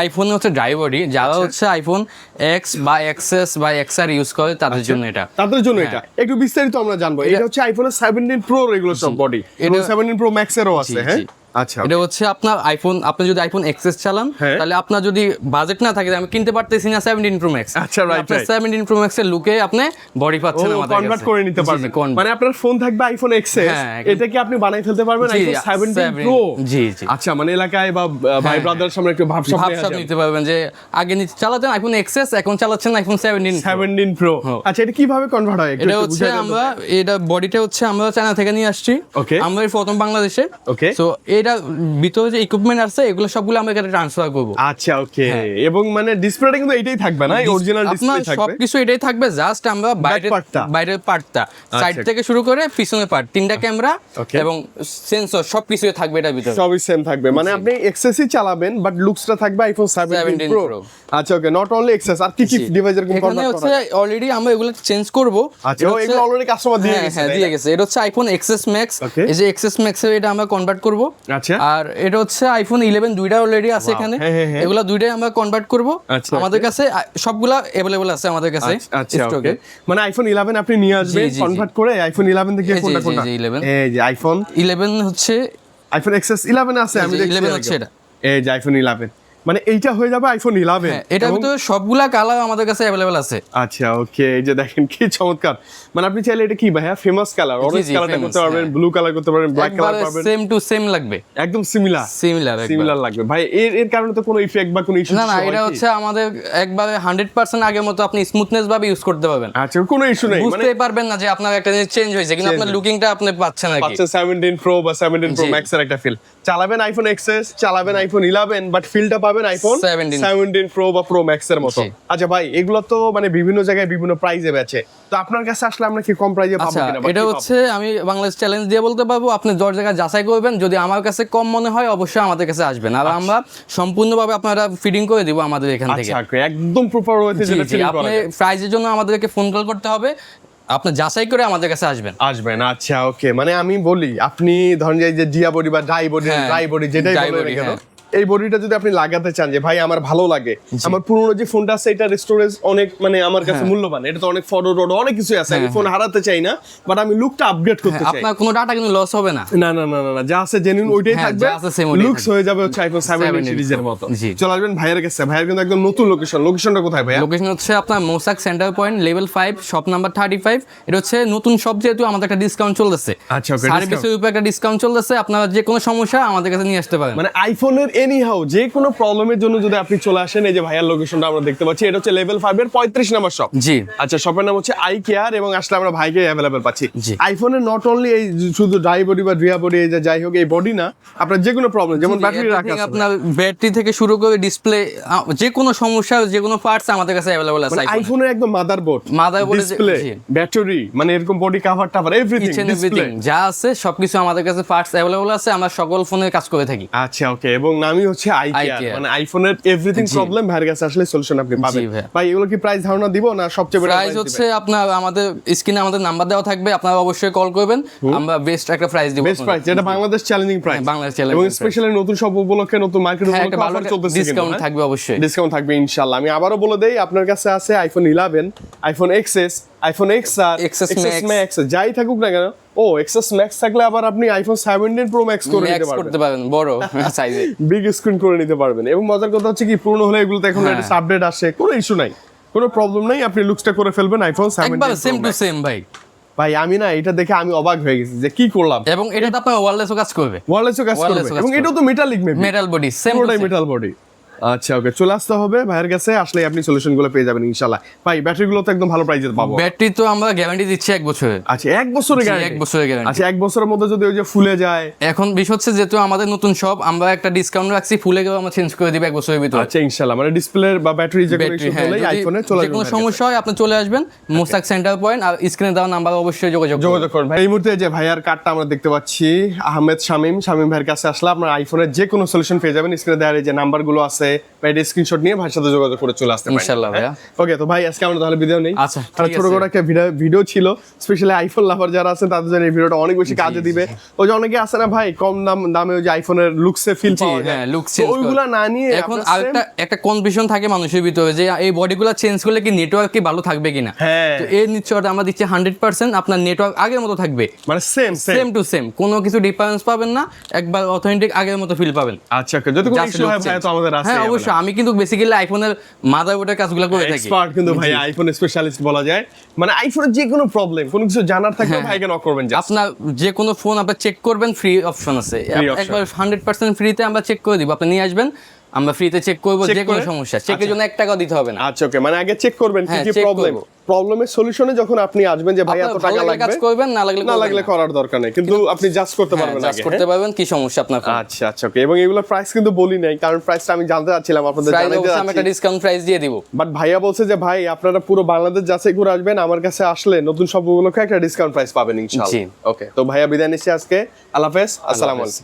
IPhone হচ্ছে dry body, যারা হচ্ছে আইফোন এক্স বা এক্সএস বা এক্সআর ইউজ করে তাদের জন্য এটা। তাদের জন্য এটা একটু বিস্তারিত আমরা জানবো। এটা হচ্ছে আইফোনের 17 প্রো রেগুলার সব বডি, এবং 17 প্রো ম্যাক্স এরও আছে। হ্যাঁ, আচ্ছা, এটা হচ্ছে আপনার আইফোন, আপনি যদি আইফোন এক্সএস চালান তাহলে আপনার যদি বাজেট না থাকে, আমি কিনতে পারতেছি না 17 প্রো ম্যাক্স, আচ্ছা, রাইট, 17 প্রো ম্যাক্স এর লুকে আপনি বডি পাচ্ছেন আমাদের কাছে, কনভার্ট করে নিতে পারবেন। মানে আপনার ফোন থাকবে আইফোন এক্সএস, এটাকে আপনি বানাই ফেলতে পারবেন আইফোন 17 প্রো। জি জি, আচ্ছা, মানে এলাকায় বা ভাই ব্রাদার সামনে একটু ভাবসাব নিতে পারবেন যে আগে চালাতেন আইফোন এক্সএস, এখন চালাচ্ছেন আইফোন 17 প্রো। আচ্ছা, এটা কিভাবে কনভার্ট হয়? এটা হচ্ছে আমরা, এটা বডিটা হচ্ছে আমরা চায়না থেকে নিয়ে আসছি, আমরা এই প্রথম বাংলাদেশে। ওকে, সো এটা ভিতরে যে ইকুইপমেন্ট আছে এগুলো সবগুলো আমরা এখানে ট্রান্সফার করব। আচ্ছা, ওকে, এবং মানে ডিসপ্লেটা কিন্তু এটাই থাকবে না, অরিজিনাল ডিসপ্লে থাকবে, সবকিছু এটাই থাকবে, জাস্ট আমরা বাইরের পার্টটা, সাইড থেকে শুরু করে পিছনের পার্ট, তিনটা ক্যামেরা এবং সেন্সর সবকিছু থাকবে এটার ভিতরে, সবই সেম থাকবে। মানে আপনি এক্সএসই চালাবেন বাট লুকসটা থাকবে আইফোন 17 প্রো। আচ্ছা, ওকে, নট অনলি এক্সএস, আর কি কি ডিভাইসের কোন এখানে হচ্ছে অলরেডি আমরা এগুলো চেঞ্জ করব। আচ্ছা, এগুলো অলরেডি কাস্টমার দিয়ে গেছে। হ্যাঁ, দিয়ে গেছে। এটা হচ্ছে আইফোন এক্সএস ম্যাক্স, এই যে এক্সএস ম্যাক্স এর এটা আমরা কনভার্ট করব। আচ্ছা, আর এটা হচ্ছে আইফোন 11 দুইটা অলরেডি আছে এখানে, এগুলা দুইটাই আমরা কনভার্ট করব। আমাদের কাছে সবগুলা अवेलेबल আছে আমাদের কাছে স্টকে। মানে আইফোন 11 আপনি নিয়ে আসবেন কনভার্ট করে, আইফোন 11 থেকে কোনটা কোনটা? এই যে আইফোন 11 হচ্ছে, আইফোন এক্সএস 11 আছে, আমি দেখছি 11 হচ্ছে এটা, এই যে আইফোন 11, মানে এইটা হয়ে যাবে আইফোন 11। এটা ভিতরে সবগুলা কালার আমাদের কাছে अवेलेबल আছে। আচ্ছা, ওকে, এই যে দেখেন কি চমৎকার। মানে আপনি চাইলে এটা কি ভাইয়া ফেমাস কালার, অরেঞ্জ কালারটা করতে পারবেন, ব্লু কালার করতে পারবেন, ব্ল্যাক কালার পাবেন, সেম টু সেম লাগবে, একদম সিমিলার লাগবে ভাই। এর কারণে তো কোনো ইফেক্ট বা কোনো ইস্যু না, এটা হচ্ছে আমাদের একবারে 100% আগের মতো আপনি স্মুথনেস ভাবে ইউজ করতে পারবেন। আচ্ছা, কোনো ইস্যু নেই, বুঝতে পারবেন না যে আপনার একটা জিনিস চেঞ্জ হয়েছে, কিন্তু আপনার লুকিংটা আপনি পাচ্ছেন আর কি, 17 প্রো বা 17 প্রো ম্যাক্স এর একটা ফিল। চালাবেন আইফোন এক্সএস, চালাবেন আইফোন 11, বাট ফিলটা পাবেন আইফোন 17 প্রো বা প্রো ম্যাক্স এর মতো। আচ্ছা ভাই, এগুলো তো মানে বিভিন্ন জায়গায় বিভিন্ন প্রাইসে বেচে, তো আপনার কাছে আসলে আমরা কি কম প্রাইসে পাবো কিনা? এটা হচ্ছে আমি বাংলাদেশ চ্যালেঞ্জ দিয়ে বলতে পারবো, আপনি 10 জায়গা যাচাই করবেন, যদি আমার কাছে কম মনে হয় অবশ্যই আমাদের কাছে আসবেন, আর আমরা সম্পূর্ণভাবে আপনারা ফিডিং করে দিব আমাদের এখান থেকে। আচ্ছা, একদম প্রপার ওয়েতে যেটা ফিল করা। আপনি প্রাইসের জন্য আমাদেরকে ফোন কল করতে হবে, আপনি যাচাই করে আমাদের কাছে আসবেন। আচ্ছা, ওকে, মানে আমি বলি, আপনি ধরেন যে জিয়া বডি বা ড্রাই বডি যেটাই বলেন না কেন, এই বডিটা যদি আপনি লাগাতে চান যে ভাই আমার ভালো লাগে, আমার পুরনো যে ফোনটা আছে এটা স্টোরেজ অনেক মানে আমার কাছে মূল্যবান, এটা তো অনেক ফটো অনেক কিছু আছে, আমি ফোন হারাতে চাই না, বাট আমি লুকটা আপগ্রেড করতে চাই, আপনার কোনো ডাটা কিন্তু লস হবে না। না, যা আছে জেনুইন ওইটাই থাকবে, লুকস হয়ে যাবে হচ্ছে আইফোন 17 সিরিজের মতো। চলে আসবেন ভাইয়ের কাছে। ভাইয়ের কিন্তু একদম নতুন লোকেশনটা কোথায় ভাইয়া? লোকেশন হচ্ছে আপনার Mossack centre point level 5 shop number 35। এটা হচ্ছে নতুন শপ, যেহেতু আমাদের একটা ডিসকাউন্ট চলতেছে। আচ্ছা, ওকে, সার্ভিসের উপর একটা ডিসকাউন্ট চলতেছে, আপনারা যে কোনো সমস্যা আমাদের কাছে নিয়ে আসতে পারেন। মানে আইফোনের এনি হাউ যে কোনো প্রবলেমের জন্য যদি আপনি চলে আসেন, এই যে ভাইয়ার লোকেশনটা আমরা দেখতে পাচ্ছি, এটা হচ্ছে লেভেল 5 এর 35 নাম্বার শপ। জি, আচ্ছা, শপের নাম হচ্ছে আই কেয়ার, এবং আসলে আমরা ভাইকে अवेलेबल পাচ্ছি। আইফোনের নট অনলি এই শুধু ড্রাই বডি বা ড্রিয়া বডি, এই যে যাই হোক এই বডি না, আপনার যে কোনো প্রবলেম, যেমন ব্যাটারি রাখা আছে, আপনার ব্যাটারি থেকে শুরু করে ডিসপ্লে, যে কোনো সমস্যা, যে কোনো পার্টস আমাদের কাছে अवेलेबल আছে। আইফোনের একদম মাদারবোর্ড, ডিসপ্লে, ব্যাটারি, মানে এরকম বডি কভার টাভার এভরিথিং যা আছে সবকিছু আমাদের কাছে পার্টস अवेलेबल আছে, আমরা সকল ফোনের কাজ করে থাকি। আচ্ছা, ওকে, এবং নামই হচ্ছে আই কেয়ার, মানে আইফোনের এভরিথিং প্রবলেম ভাইয়ের কাছে আসলে সলিউশন আপনি পাবেন। ভাই, এগুলো কি প্রাইস ধারণা দিব না? সবচেয়ে বেশি প্রাইস হচ্ছে আপনার আমাদের স্ক্রিনে আমাদের নাম্বার দেওয়া থাকবে, আপনারা অবশ্যই কল করবেন, আমরা বেস্ট একটা প্রাইস দিব, বেস্ট প্রাইস, যেটা Bangladesh challenging price, Bangladesh challenge, এবং স্পেশালি নতুন সব উপলক্ষে, নতুন মার্কেট উপলক্ষে অফার চলতেছে, ডিসকাউন্ট থাকবে, অবশ্যই ডিসকাউন্ট থাকবে ইনশাআল্লাহ। আমি আবারো বলে দেই, আপনার কাছে আছে iPhone 11, iPhone XS, iPhone XR, XS max, যাই থাকুক না কেন, এক্সএস ম্যাক্স থাকলে আবার আপনি আইফোন 17 প্রো ম্যাক্স করে নিতে পারবেন, বড় সাইজে বিগ স্ক্রিন করে নিতে পারবেন। এবং মজার কথা হচ্ছে কি, পুরনো হলে এগুলোতে এখন লেটেস্ট আপডেট আসে, কোনো ইস্যু নাই, কোনো প্রবলেম নাই, আপনি লুকসটা করে ফেলবেন আইফোন 17 একবার সেম টু সেম। ভাই আমি না এটা দেখে আমি অবাক হয়ে গেছি যে কি করলাম, এবং এটা তো আপনার ওয়্যারলেসও কাজ করবে, এবং এটাও তো metallic, metal body, same metal body. আচ্ছা, ওকে, চলে আসতে হবে ভাইয়ের কাছে, আসলে আপনি সলিউশন গুলো পেয়ে যাবেন ইনশাআল্লাহ। ভাই, ব্যাটারি গুলো তো একদম ভালো প্রাইসে পাবো। ব্যাটারি তো আমরা গ্যারান্টি দিচ্ছি 1 বছরের। আচ্ছা, 1 বছরের গ্যারান্টি? 1 বছরের গ্যারান্টি। আচ্ছা, 1 বছরের মধ্যে যদি ওই যে ফুলে যায়? এখন বিষয় হচ্ছে যেহেতু আমাদের নতুন সব, আমরা একটা ডিসকাউন্ট রাখছি, ফুলে গেলে আমরা চেঞ্জ করে দিব 1 বছরের ভিতরে। আচ্ছা, ইনশাআল্লাহ, মানে ডিসপ্লে বা ব্যাটারি যে কোনো ইস্যু হলে আইফোনে চলে আসবে, কোনো সমস্যা হয় আপনি চলে আসবেন মোসাক সেন্টার পয়েন্ট, আর স্ক্রিনে দেওয়া নাম্বার অবশ্যই যোগাযোগ করুন। ভাই, এই মুহূর্তে যে ভাইয়ার কার্ডটা আমরা দেখতে পাচ্ছি, আহমেদ শামীম ভাইয়ের কাছে আসলে আপনার আইফোনের যে কোনো সলিউশন পেয়ে যাবেন। স্ক্রিনে দেওয়া এই যে নাম্বারগুলো আছে, বা এটা স্ক্রিনশট নিয়ে ভাইয়ের সাথে যোগাযোগ করে চলে আসতে পারেন ইনশাআল্লাহ ভাইয়া। ওকে, তো ভাই আজকে আমরা তাহলে বিদায় নেই। আচ্ছা, আর ঠিক ছোট আছে। করে একটা ভিডিও ছিল, স্পেশালি আইফোন লাভার যারা আছেন তাদের জন্য এই ভিডিওটা অনেক বেশি কাজে দিবে। ওই যে অনেকে আছে না ভাই কম দামে ওই যে আইফোনের লুকসে ফিল পাওয়া যায়, হ্যাঁ, look তো change ওইগুলা না নিয়ে এখন আপনার আরেকটা একটা কনফিউশন থাকে মানুষের ভিতরে যে এই বডিগুলো চেঞ্জ করলে কি নেটওয়ার্ক কি ভালো থাকবে কিনা। হ্যাঁ। তো এর নিশ্চয়তা আমরা দিচ্ছি 100% আপনার নেটওয়ার্ক আগের মতো থাকবে, মানে সেম সেম টু সেম, কোনো কিছু ডিফারেন্স পাবেন না, একবার অথেন্টিক আগের মতো ফিল পাবেন। আচ্ছা, যদি কোনো Just ইস্যু হয় look ভাই change। তো আমাদের আছে। হ্যাঁ অবশ্যই, আমি কিন্তু বেসিক্যালি আইফোনের মাদারবোর্ডের কাজগুলো করে থাকি। এক্সপার্ট কিন্তু ভাই, আইফোন স্পেশালিস্ট বলা যায়। মানে আইফোনের যে কোনো প্রবলেম, কোনো কিছু জানার থাকলে ভাইকে নক করবেন। আপনার যে কোনো ফোন আপনি চেক করবেন, ফ্রি অপশন আছে, option। একবার 100% ফ্রিতে আমরা চেক করে দিব। আপনি নিয়ে আসবেন, আমরা ফ্রিতে চেক করব, Check যে কোনো করে? সমস্যা চেকের জন্য 1 টাকাও দিতে হবে না। আচ্ছা ওকে, মানে আগে চেক করবেন কি হ্যাঁ, কি check প্রবলেম, করবো। প্রবলেমের সলিউশনে যখন আপনি আসবেন যে ভাই এত আপনার টাকা ভালো লাগলে কাজ লাগবে, করবেন, না লাগলে না লাগলে করার দরকার নেই, কিন্তু আপনি জাস্ট করতে পারবেন জাজ আগে। করতে পারবেন কি সমস্যা আপনার ফোন। আচ্ছা ওকে, এবং এগুলো প্রাইস কিন্তু বলি নাই, কারণ প্রাইসটা আমি জানতে চাচ্ছিলাম, আপনাদের প্রাইস জানাইতে অবশ্যই আমি একটা চাচ্ছি। ডিসকাউন্ট প্রাইস দিয়ে দিব। বাট ভাইয়া বলছে যে ভাই আপনারা পুরো বাংলাদেশ যাচাই করে আসবেন, আমার কাছে আসলে নতুন সব উপলক্ষে একটা ডিসকাউন্ট প্রাইস পাবেন ইনশাআল্লাহ। জি। ওকে, তো ভাইয়া বিদায় নিচ্ছি আজকে। আল্লাহ হাফেজ, আসসালামু আলাইকুম।